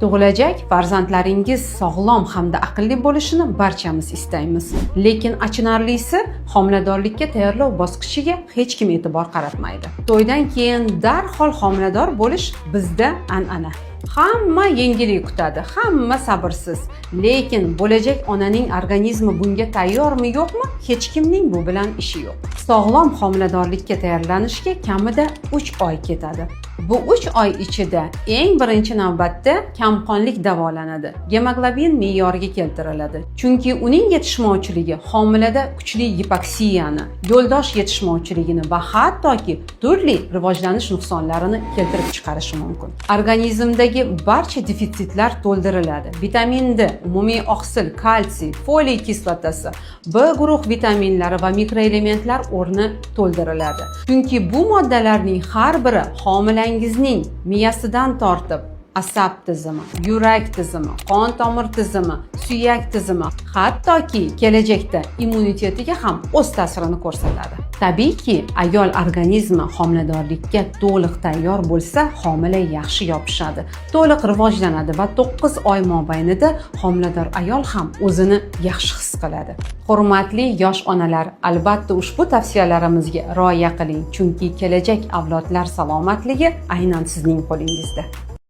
Tug'ilajak farzandlaringiz sog'lom hamda aqlli bo'lishini barchamiz istaymiz. Lekin achinarlisi, homiladorlikka tayyorlov bosqichiga hech kim e'tibor qaratmaydi. To'ydan keyin darhol homilador bo'lish bizda an'ana. Hamma yengillik kutadi, hamma sabrsiz. Lekin bo'lajak onaning organizmi bunga tayyormi, yo'qmi? Hech kimning bu bilan ishi yo'q. Sog'lom homiladorlikka tayyorlanishga kamida 3 oy ketadi. Bu 3 oy ichida eng birinchi navbatda kamqonlik davolanadi. Gemoglobin me'yoriga keltiriladi. Chunki uning yetishmovchiligi homilada kuchli gipoksiyani, yo'ldosh yetishmovchiligini va hattoki turli rivojlanish nuqsonlarini keltirib chiqarishi mumkin. Organizmdagi barcha defitsitlar to'ldiriladi. Vitamin D, umumiy oqsil, kalsiy, foliy kislotasi, B guruh vitaminlari va mikroelementlar o'rni to'ldiriladi. Chunki bu moddalarning har biri homilangizning miyasidan tortib asab tizimi, yurak tizimi, qon tomir tizimi, suyak tizimi, hattoki kelajakda immunitetiga ham o'z ta'sirini ko'rsatadi. Tabiiyki, ayol organizmi homiladorlikka to'liq tayyor bo'lsa, homila yaxshi yopishadi, to'liq rivojlanadi va 9 oy mobaynida homilador ayol ham o'zini yaxshi his qiladi. Hurmatli yosh onalar, albatta ushbu tavsiyalarimizga rioya qiling, chunki kelajak avlodlar salomatligi aynan sizning qo'lingizda.